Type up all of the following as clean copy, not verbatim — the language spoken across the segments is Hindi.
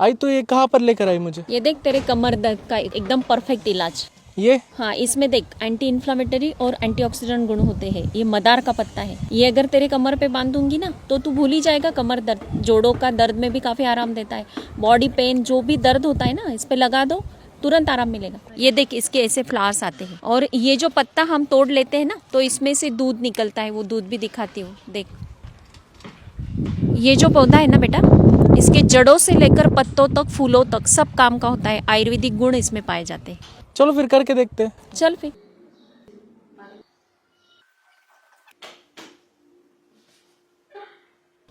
आई तो ये कहाँ पर लेकर आई मुझे? ये देख तेरे कमर दर्द का एकदम परफेक्ट इलाज। ये हाँ, इसमें देख एंटी इन्फ्लामेटरी और एंटीऑक्सीडेंट गुण होते हैं। ये मदार का पत्ता है। ये अगर तेरे कमर पे बांध दूंगी ना तो तू भूल ही जाएगा कमर दर्द। जोड़ों का दर्द में भी काफी आराम देता है। बॉडी पेन जो भी दर्द होता है ना, इस पे लगा दो, तुरंत आराम मिलेगा। ये देख इसके ऐसे फ्लावर्स आते हैं और ये जो पत्ता हम तोड़ लेते हैं ना तो इसमें से दूध निकलता है। वो दूध भी दिखाती हूँ, देख। ये जो पौधा है ना बेटा, इसके जड़ों से लेकर पत्तों तक, फूलों तक सब काम का होता है। आयुर्वेदिक गुण इसमें पाए जाते हैं। चलो फिर करके देखते हैं। चल फिर।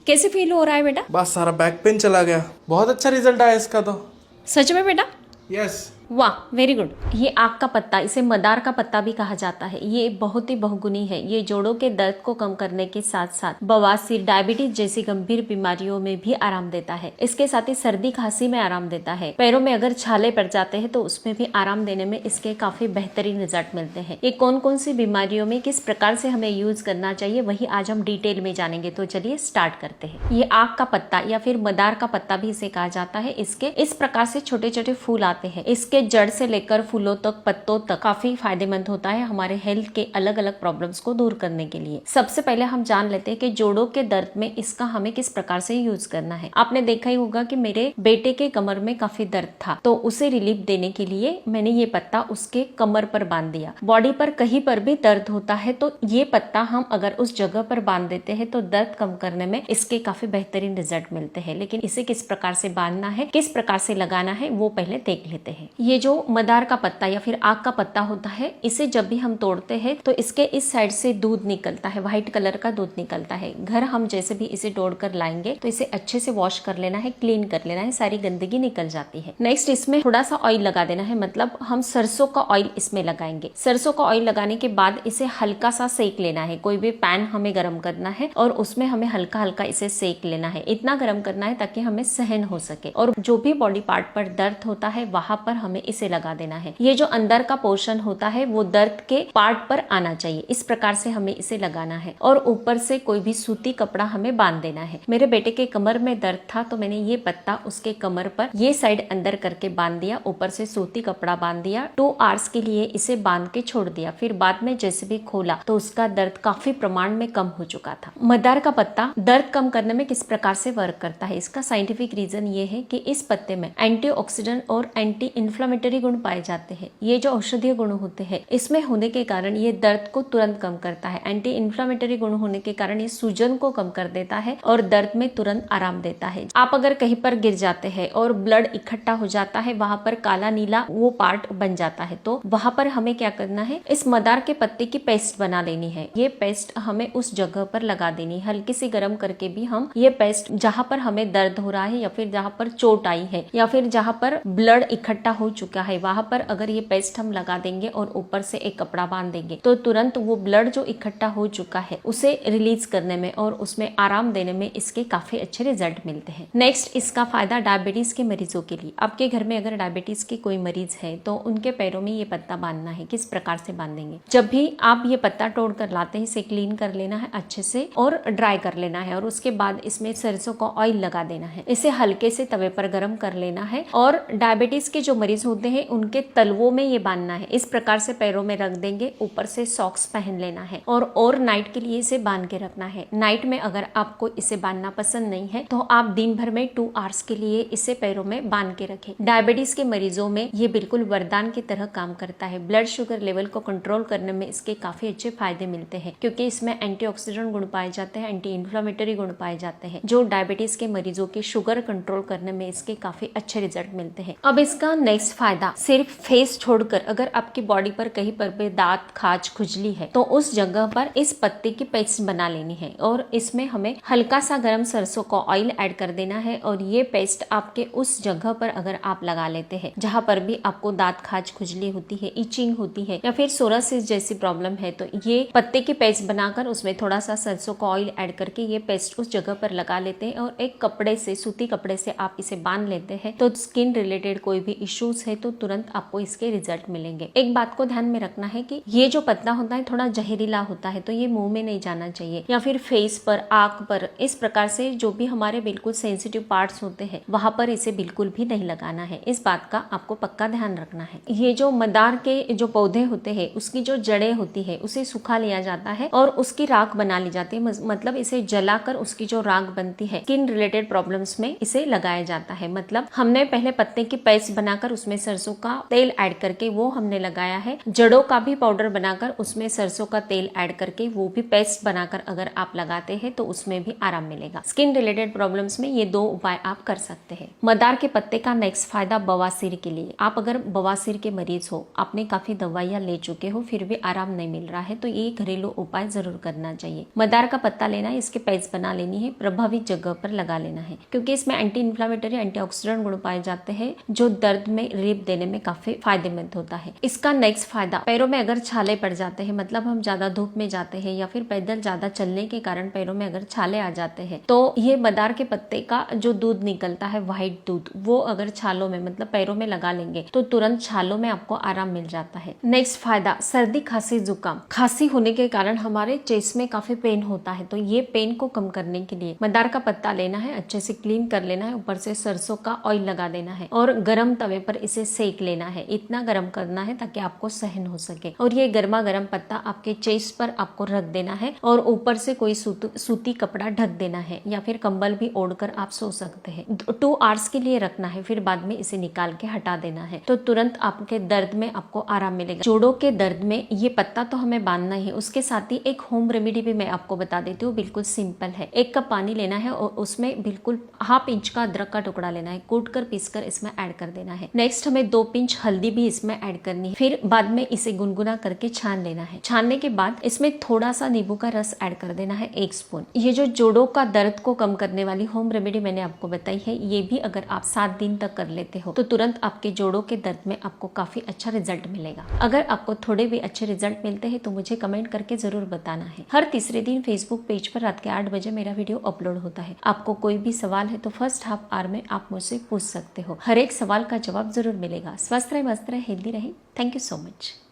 कैसे फील हो रहा है बेटा? बस सारा बैक पेन चला गया। बहुत अच्छा रिजल्ट आया इसका तो। सच में बेटा? यस। वाह, वेरी गुड। ये आक का पत्ता, इसे मदार का पत्ता भी कहा जाता है। ये बहुत ही बहुगुणी है। ये जोड़ों के दर्द को कम करने के साथ साथ बवासीर, डायबिटीज जैसी गंभीर बीमारियों में भी आराम देता है। इसके साथ ही सर्दी खांसी में आराम देता है। पैरों में अगर छाले पड़ जाते हैं तो उसमें भी आराम देने में इसके काफी बेहतरीन रिजल्ट मिलते हैं। ये कौन कौन सी बीमारियों में किस प्रकार से हमें यूज करना चाहिए वही आज हम डिटेल में जानेंगे। तो चलिए स्टार्ट करते हैं। ये आक का पत्ता या फिर मदार का पत्ता भी इसे कहा जाता है। इसके इस प्रकार से छोटे छोटे फूल आते हैं। इसके जड़ से लेकर फूलों तक, पत्तों तक काफी फायदेमंद होता है हमारे हेल्थ के अलग अलग प्रॉब्लम्स को दूर करने के लिए। सबसे पहले हम जान लेते हैं कि जोड़ों के दर्द में इसका हमें किस प्रकार से यूज करना है। आपने देखा ही होगा कि मेरे बेटे के कमर में काफी दर्द था, तो उसे रिलीफ देने के लिए मैंने ये पत्ता उसके कमर पर बांध दिया। बॉडी पर कहीं पर भी दर्द होता है तो ये पत्ता हम अगर उस जगह पर बांध देते हैं तो दर्द कम करने में इसके काफी बेहतरीन रिजल्ट मिलते हैं। लेकिन इसे किस प्रकार से बांधना है, किस प्रकार से लगाना है, वो पहले देख लेते हैं। ये जो मदार का पत्ता या फिर आक का पत्ता होता है, इसे जब भी हम तोड़ते हैं तो इसके इस साइड से दूध निकलता है, व्हाइट कलर का दूध निकलता है। घर हम जैसे भी इसे तोड़कर लाएंगे तो इसे अच्छे से वॉश कर लेना है, क्लीन कर लेना है, सारी गंदगी निकल जाती है। नेक्स्ट इसमें थोड़ा सा ऑयल लगा देना है, मतलब हम सरसों का ऑयल इसमें लगाएंगे। सरसों का ऑयल लगाने के बाद इसे हल्का सा सेक लेना है। कोई भी पैन हमें गर्म करना है और उसमें हमें हल्का हल्का इसे सेक लेना है। इतना गर्म करना है ताकि हमें सहन हो सके। और जो भी बॉडी पार्ट पर दर्द होता है वहां पर हमें इसे लगा देना है। ये जो अंदर का पोर्शन होता है वो दर्द के पार्ट पर आना चाहिए। इस प्रकार से हमें इसे लगाना है और ऊपर से कोई भी सूती कपड़ा हमें बांध देना है। मेरे बेटे के कमर में दर्द था तो मैंने ये पत्ता उसके कमर पर ये साइड अंदर करके बांध दिया, ऊपर से सूती कपड़ा बांध दिया। 2 आवर्स के लिए इसे बांध के छोड़ दिया। फिर बाद में जैसे भी खोला तो उसका दर्द काफी प्रमाण में कम हो चुका था। मदार का पत्ता दर्द कम करने में किस प्रकार से वर्क करता है, इसका साइंटिफिक रीजन ये है कि इस पत्ते में एंटीऑक्सीडेंट और एंटी इन्फ्लामेटरी गुण पाए जाते हैं। ये जो औषधीय गुण होते हैं इसमें होने के कारण ये दर्द को तुरंत कम करता है। एंटी इन्फ्लामेटरी गुण होने के कारण ये सूजन को कम कर देता है और दर्द में तुरंत आराम देता है। आप अगर कहीं पर गिर जाते हैं और ब्लड इकट्ठा हो जाता है, वहां पर काला नीला वो पार्ट बन जाता है, तो वहां पर हमें क्या करना है, इस मदार के पत्ते की पेस्ट बना लेनी है। ये पेस्ट हमें उस जगह पर लगा देनी है। हल्की सी गर्म करके भी हम ये पेस्ट जहाँ पर हमें दर्द हो रहा है या फिर जहाँ पर चोट आई है या फिर जहाँ पर ब्लड इकट्ठा हो चुका है वहां पर अगर ये पेस्ट हम लगा देंगे और ऊपर से एक कपड़ा बांध देंगे तो तुरंत वो ब्लड जो इकट्ठा हो चुका है उसे रिलीज करने में और उसमें आराम देने में इसके काफी अच्छे रिजल्ट मिलते हैं। नेक्स्ट इसका फायदा डायबिटीज के मरीजों के लिए। आपके घर में अगर डायबिटीज के कोई मरीज है तो उनके पैरों में ये पत्ता बांधना है। किस प्रकार से बांधेंगे, जब भी आप ये पत्ता तोड़ कर लाते हैं इसे क्लीन कर लेना है अच्छे से और ड्राई कर लेना है और उसके बाद इसमें सरसों का ऑयल लगा देना है। इसे हल्के से तवे पर गर्म कर लेना है और डायबिटीज के जो मरीज होते हैं उनके तलवों में ये बांधना है। इस प्रकार से पैरों में रख देंगे, ऊपर से सॉक्स पहन लेना है और नाइट के लिए इसे बांध के रखना है। नाइट में अगर आपको इसे बांधना पसंद नहीं है तो आप दिन भर में 2 आवर्स के लिए इसे पैरों में बांध के रखें। डायबिटीज के मरीजों में ये बिल्कुल वरदान की तरह काम करता है। ब्लड शुगर लेवल को कंट्रोल करने में इसके काफी अच्छे फायदे मिलते हैं क्योंकि इसमें एंटीऑक्सीडेंट गुण पाए जाते हैं, एंटी इन्फ्लामेटरी गुण पाए जाते हैं जो डायबिटीज के मरीजों की शुगर कंट्रोल करने में इसके काफी अच्छे रिजल्ट मिलते हैं। अब इसका नेक्स्ट फायदा, सिर्फ फेस छोड़कर अगर आपकी बॉडी पर कहीं पर भी दांत, खाज, खुजली है तो उस जगह पर इस पत्ते की पेस्ट बना लेनी है और इसमें हमें हल्का सा गर्म सरसों का ऑयल ऐड कर देना है और ये पेस्ट आपके उस जगह पर अगर आप लगा लेते हैं जहां पर भी आपको दांत, खाज, खुजली होती है, इचिंग होती है या फिर सोरासिस जैसी प्रॉब्लम है तो ये पत्ते की पेस्ट बनाकर उसमें थोड़ा सा सरसों का ऑयल ऐड करके ये पेस्ट उस जगह पर लगा लेते हैं और एक कपड़े से, सूती कपड़े से आप इसे बांध लेते हैं तो स्किन रिलेटेड कोई भी इश्यू, यूज है तो तुरंत आपको इसके रिजल्ट मिलेंगे। एक बात को ध्यान में रखना है कि ये जो पत्ता होता है थोड़ा जहरीला होता है, तो ये मुंह में नहीं जाना चाहिए या फिर फेस पर, आंख पर, इस प्रकार से जो भी हमारे बिल्कुल सेंसिटिव पार्ट्स होते हैं वहां पर इसे बिल्कुल भी नहीं लगाना है। इस बात का आपको पक्का ध्यान रखना है। ये जो मदार के जो पौधे होते हैं उसकी जो जड़ें होती है उसे सुखा लिया जाता है और उसकी राख बना ली जाती है, मतलब इसे जलाकर उसकी जो राख बनती है स्किन रिलेटेड प्रॉब्लम्स में इसे लगाया जाता है। मतलब हमने पहले पत्ते की पेस्ट बनाकर उसमें सरसों का तेल ऐड करके वो हमने लगाया है, जड़ों का भी पाउडर बनाकर उसमें सरसों का तेल ऐड करके वो भी पेस्ट बनाकर अगर आप लगाते हैं तो उसमें भी आराम मिलेगा। स्किन रिलेटेड प्रॉब्लम्स में ये 2 उपाय आप कर सकते हैं। मदार के पत्ते का नेक्स्ट फायदा बवासीर के लिए। आप अगर बवासीर के मरीज हो, आपने काफी दवाइयां ले चुके हो फिर भी आराम नहीं मिल रहा है तो ये घरेलू उपाय जरूर करना चाहिए। मदार का पत्ता लेना है, इसके पेस्ट बना लेनी है, प्रभावित जगह पर लगा लेना है क्योंकि इसमें एंटी इन्फ्लामेटरी, एंटीऑक्सीडेंट गुण पाए जाते हैं जो दर्द में रिलीफ देने में काफी फायदेमंद होता है। इसका नेक्स्ट फायदा, पैरों में अगर छाले पड़ जाते हैं, मतलब हम ज्यादा धूप में जाते हैं या फिर पैदल ज्यादा चलने के कारण पैरों में अगर छाले आ जाते हैं तो ये मदार के पत्ते का जो दूध निकलता है, व्हाइट दूध, वो अगर छालों में मतलब पैरों में लगा लेंगे तो तुरंत छालों में आपको आराम मिल जाता है। नेक्स्ट फायदा, सर्दी, खांसी, जुकाम। खांसी होने के कारण हमारे चेस्ट में काफी पेन होता है तो ये पेन को कम करने के लिए मदार का पत्ता लेना है, अच्छे से क्लीन कर लेना है, ऊपर से सरसों का ऑयल लगा देना है और गरम तवे पर इसे सेक लेना है। इतना गरम करना है ताकि आपको सहन हो सके और ये गर्मा गर्म पत्ता आपके चेस्ट पर आपको रख देना है और ऊपर से कोई सूती कपड़ा ढक देना है या फिर कंबल भी ओढ़कर आप सो सकते हैं। 2 आवर्स के लिए रखना है, फिर बाद में इसे निकाल के हटा देना है तो तुरंत आपके दर्द में आपको आराम मिलेगा। जोड़ों के दर्द में ये पत्ता तो हमें बांधना ही, उसके साथ ही एक होम रेमेडी भी मैं आपको बता देती हूँ, बिल्कुल सिंपल है। 1 कप पानी लेना है और उसमें बिल्कुल ½ इंच का अदरक का टुकड़ा लेना है, कूट कर पीस कर इसमें ऐड कर देना है। नेक्स्ट हमें 2 पिंच हल्दी भी इसमें ऐड करनी है, फिर बाद में इसे गुनगुना करके छान लेना है। छानने के बाद इसमें थोड़ा सा नींबू का रस ऐड कर देना है 1 स्पून। ये जो जोड़ों का दर्द को कम करने वाली होम रेमेडी मैंने आपको बताई है, ये भी अगर आप 7 दिन तक कर लेते हो तो तुरंत आपके जोड़ों के दर्द में आपको काफी अच्छा रिजल्ट मिलेगा। अगर आपको थोड़े भी अच्छे रिजल्ट मिलते हैं तो मुझे कमेंट करके जरूर बताना है। हर तीसरे दिन फेसबुक पेज पर रात के 8 बजे मेरा वीडियो अपलोड होता है। आपको कोई भी सवाल है तो फर्स्ट हाफ आवर में आप मुझसे पूछ सकते हो, हर एक सवाल का जवाब जरूर मिलेगा। स्वस्थ रहे, मस्त रहे, हेल्दी रहे। Thank you so much.